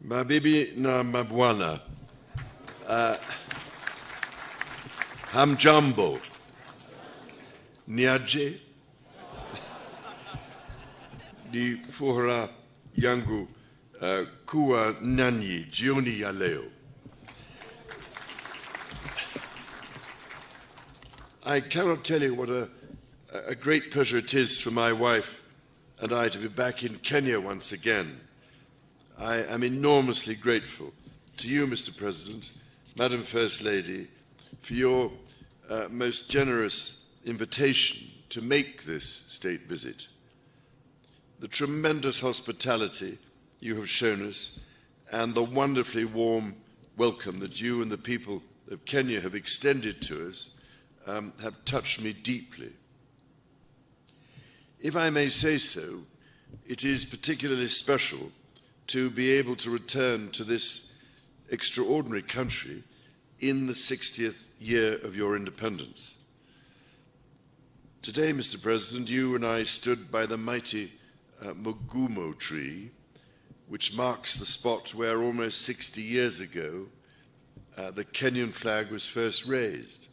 Mabibi na mabwana, hamjambo, niaje, ni furaha yangu kuwa nanyi jioni ya leo. I cannot tell you what a great pleasure it is for my wife and I to be back in Kenya once again. I am enormously grateful to you, Mr. President, Madam First Lady, for your most generous invitation to make this state visit. The tremendous hospitality you have shown us and the wonderfully warm welcome that you and the people of Kenya have extended to us have touched me deeply. If I may say so, it is particularly special to be able to return to this extraordinary country in the 60th year of your independence. Today, Mr. President, you and I stood by the mighty Mugumo tree, which marks the spot where almost 60 years ago the Kenyan flag was first raised.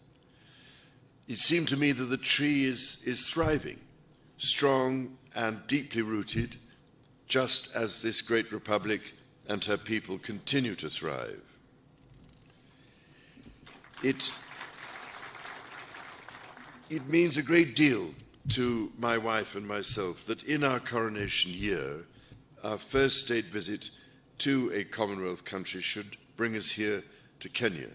It seemed to me that the tree is thriving, strong and deeply rooted, just as this great republic and her people continue to thrive. It means a great deal to my wife and myself that in our coronation year, our first state visit to a Commonwealth country should bring us here to Kenya.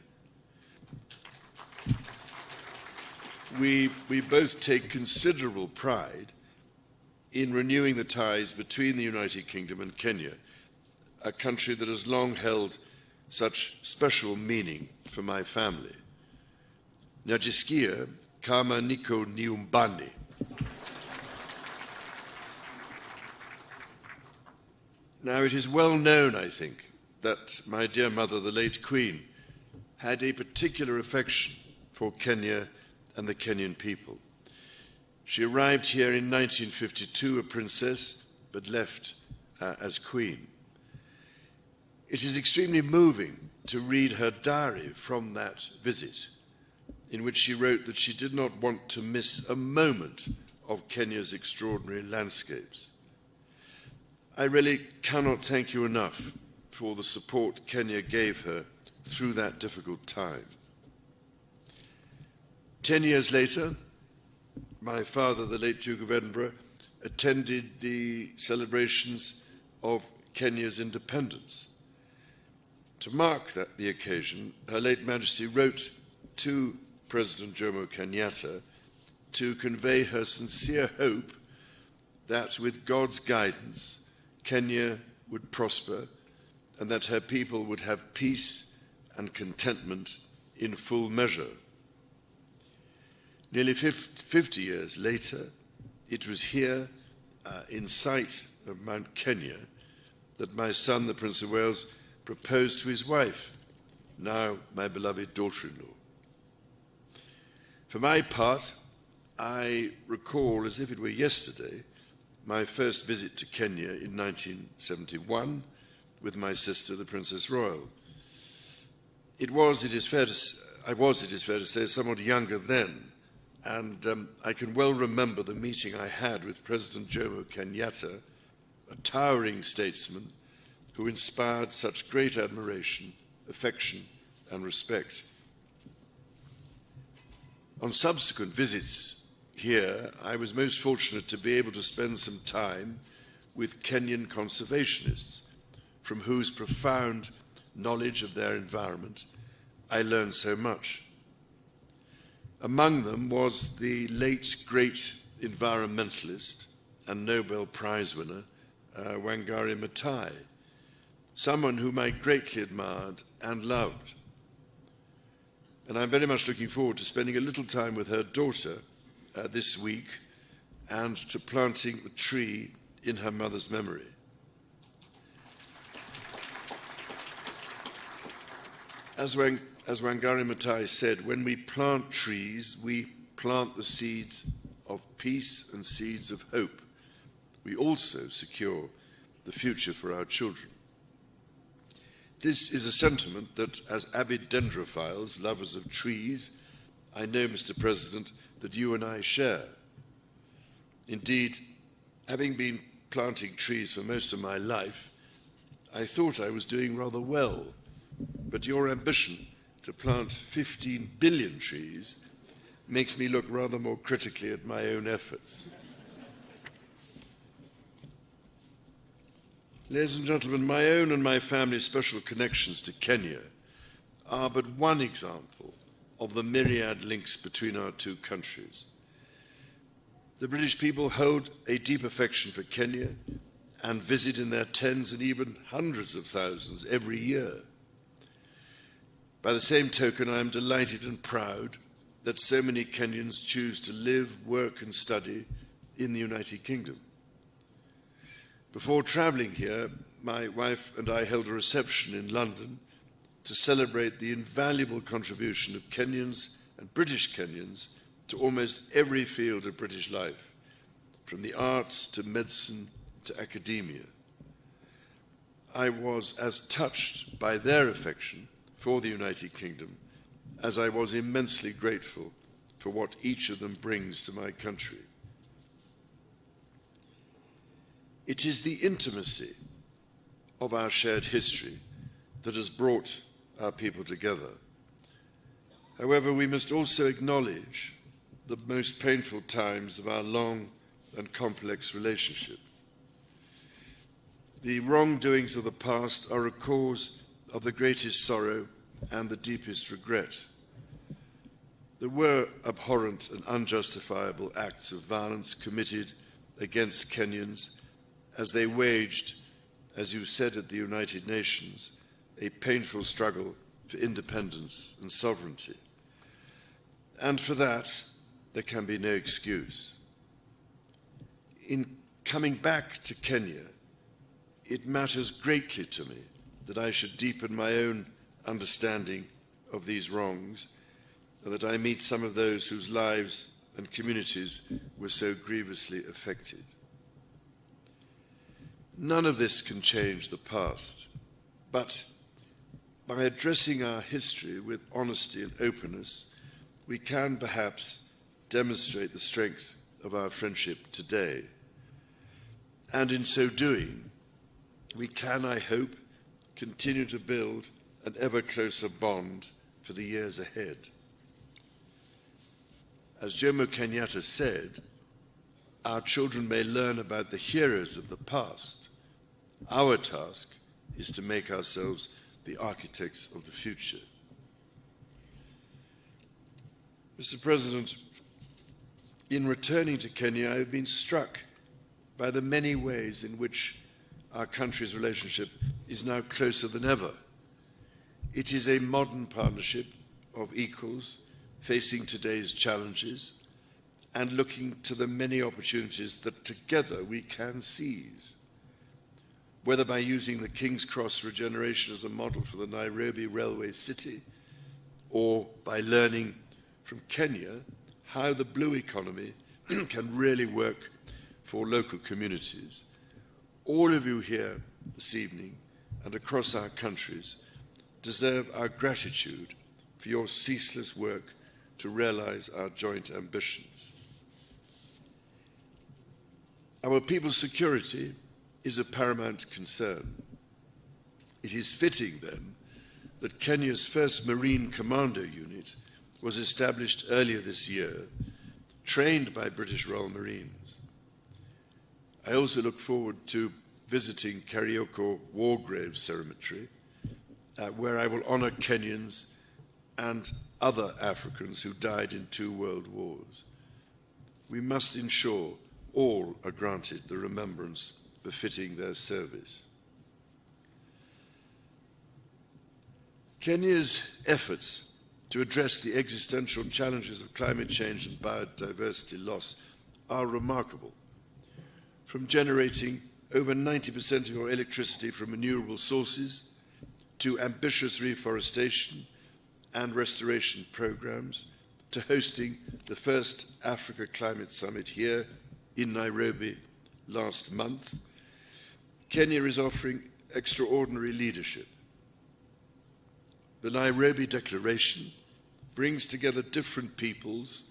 We both take considerable pride in renewing the ties between the United Kingdom and Kenya, a country that has long held such special meaning for my family. Najisikia kama niko nyumbani. Now, it is well known, I think, that my dear mother, the late Queen, had a particular affection for Kenya and the Kenyan people. She arrived here in 1952 a princess, but left as queen. It is extremely moving to read her diary from that visit, in which she wrote that she did not want to miss a moment of Kenya's extraordinary landscapes. I really cannot thank you enough for the support Kenya gave her through that difficult time. 10 years later, my father, the late Duke of Edinburgh, attended the celebrations of Kenya's independence. To mark the occasion, Her late Majesty wrote to President Jomo Kenyatta to convey her sincere hope that with God's guidance, Kenya would prosper and that her people would have peace and contentment in full measure. Nearly 50 years later, it was here, in sight of Mount Kenya, that my son, the Prince of Wales, proposed to his wife, now my beloved daughter-in-law. For my part, I recall, as if it were yesterday, my first visit to Kenya in 1971 with my sister, the Princess Royal. I was, it is fair to say, somewhat younger then, and I can well remember the meeting I had with President Jomo Kenyatta, a towering statesman who inspired such great admiration, affection, and respect. On subsequent visits here, I was most fortunate to be able to spend some time with Kenyan conservationists, from whose profound knowledge of their environment I learned so much. Among them was the late great environmentalist and Nobel Prize winner, Wangari Maathai, someone whom I greatly admired and loved. And I'm very much looking forward to spending a little time with her daughter this week and to planting a tree in her mother's memory. As Wangari Maathai said, when we plant trees, we plant the seeds of peace and seeds of hope. We also secure the future for our children. This is a sentiment that, as avid dendrophiles, lovers of trees, I know, Mr. President, that you and I share. Indeed, having been planting trees for most of my life, I thought I was doing rather well, but your ambition to plant 15 billion trees makes me look rather more critically at my own efforts. Ladies and gentlemen, my own and my family's special connections to Kenya are but one example of the myriad links between our two countries. The British people hold a deep affection for Kenya and visit in their tens and even hundreds of thousands every year. By the same token, I am delighted and proud that so many Kenyans choose to live, work and study in the United Kingdom. Before travelling here, my wife and I held a reception in London to celebrate the invaluable contribution of Kenyans and British Kenyans to almost every field of British life, from the arts to medicine to academia. I was as touched by their affection for the United Kingdom as I was immensely grateful for what each of them brings to my country. It is the intimacy of our shared history that has brought our people together. However, we must also acknowledge the most painful times of our long and complex relationship. The wrongdoings of the past are a cause of the greatest sorrow and the deepest regret. There were abhorrent and unjustifiable acts of violence committed against Kenyans as they waged, as you said at the United Nations, a painful struggle for independence and sovereignty. And for that, there can be no excuse. In coming back to Kenya, it matters greatly to me that I should deepen my own understanding of these wrongs and that I meet some of those whose lives and communities were so grievously affected. None of this can change the past, but by addressing our history with honesty and openness, we can perhaps demonstrate the strength of our friendship today. And in so doing, we can, I hope, continue to build an ever closer bond for the years ahead. As Jomo Kenyatta said, our children may learn about the heroes of the past. Our task is to make ourselves the architects of the future. Mr. President, in returning to Kenya, I have been struck by the many ways in which our country's relationship is now closer than ever. It is a modern partnership of equals facing today's challenges and looking to the many opportunities that together we can seize. Whether by using the King's Cross regeneration as a model for the Nairobi railway city, or by learning from Kenya how the blue economy can really work for local communities. All of you here this evening and across our countries deserve our gratitude for your ceaseless work to realize our joint ambitions. Our people's security is of paramount concern. It is fitting, then, that Kenya's first Marine Commando unit was established earlier this year, trained by British Royal Marines. I also look forward to visiting Karioko War Grave Cemetery, where I will honor Kenyans and other Africans who died in 2 world wars. We must ensure all are granted the remembrance befitting their service. Kenya's efforts to address the existential challenges of climate change and biodiversity loss are remarkable. From generating over 90% of your electricity from renewable sources to ambitious reforestation and restoration programs, to hosting the first Africa Climate Summit here in Nairobi last month, Kenya is offering extraordinary leadership. The Nairobi Declaration brings together different peoples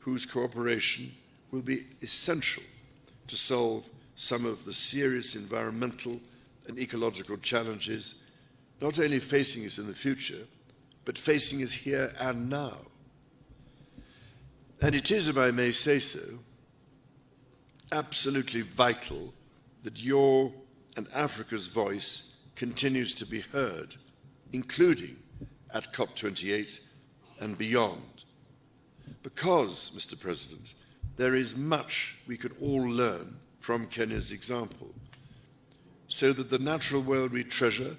whose cooperation will be essential to solve some of the serious environmental and ecological challenges not only facing us in the future, but facing us here and now. And it is, if I may say so, absolutely vital that your and Africa's voice continues to be heard, including at COP28 and beyond. Because, Mr. President, there is much we could all learn from Kenya's example, so that the natural world we treasure,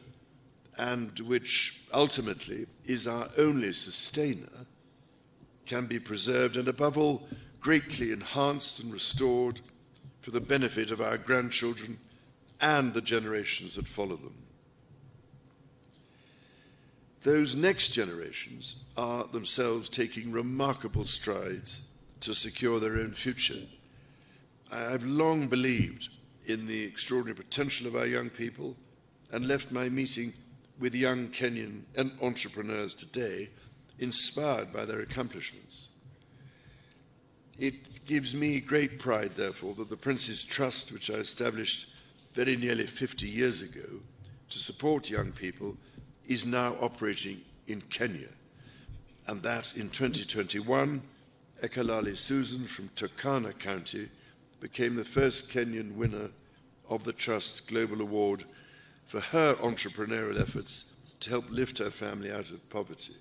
and which ultimately is our only sustainer, can be preserved and, above all, greatly enhanced and restored for the benefit of our grandchildren and the generations that follow them. Those next generations are themselves taking remarkable strides to secure their own future. I've long believed in the extraordinary potential of our young people and left my meeting with young Kenyan entrepreneurs today inspired by their accomplishments. It gives me great pride, therefore, that the Prince's Trust, which I established very nearly 50 years ago to support young people, is now operating in Kenya, and that in 2021, Ekalali Susan from Turkana County became the first Kenyan winner of the Trust's Global Award for her entrepreneurial efforts to help lift her family out of poverty.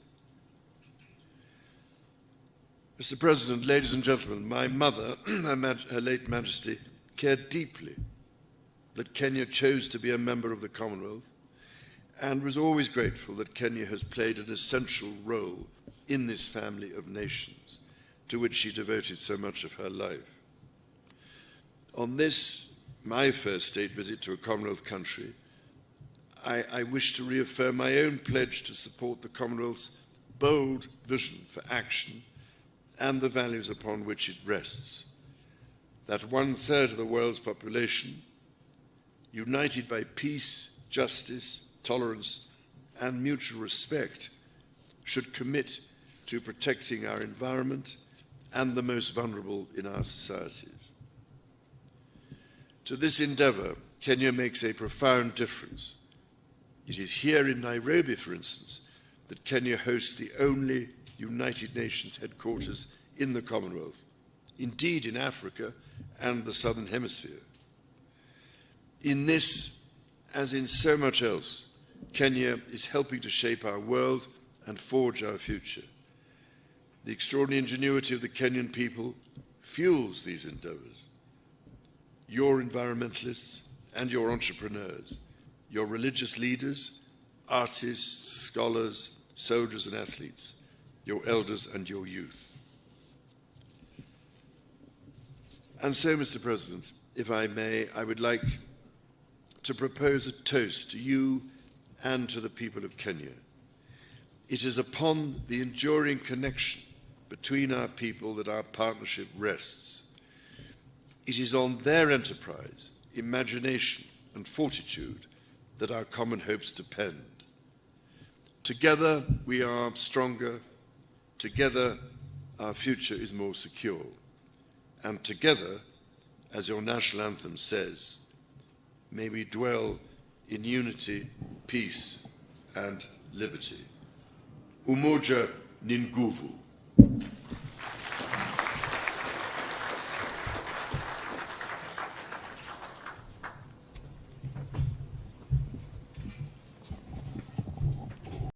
Mr. President, ladies and gentlemen, my mother, Her late Majesty, cared deeply that Kenya chose to be a member of the Commonwealth and was always grateful that Kenya has played an essential role in this family of nations to which she devoted so much of her life. On this, my first state visit to a Commonwealth country, I wish to reaffirm my own pledge to support the Commonwealth's bold vision for action and the values upon which it rests. That 1/3 of the world's population, united by peace, justice, tolerance, and mutual respect, should commit to protecting our environment and the most vulnerable in our societies. To this endeavour, Kenya makes a profound difference. It is here in Nairobi, for instance, that Kenya hosts the only United Nations headquarters in the Commonwealth, indeed in Africa and the Southern Hemisphere. In this, as in so much else, Kenya is helping to shape our world and forge our future. The extraordinary ingenuity of the Kenyan people fuels these endeavours. Your environmentalists and your entrepreneurs, your religious leaders, artists, scholars, soldiers and athletes, your elders and your youth. And so, Mr. President, if I may, I would like to propose a toast to you and to the people of Kenya. It is upon the enduring connection between our people that our partnership rests. It is on their enterprise, imagination, and fortitude that our common hopes depend. Together we are stronger, together our future is more secure, and together, as your national anthem says, may we dwell in unity, peace, and liberty. Umoja ni nguvu.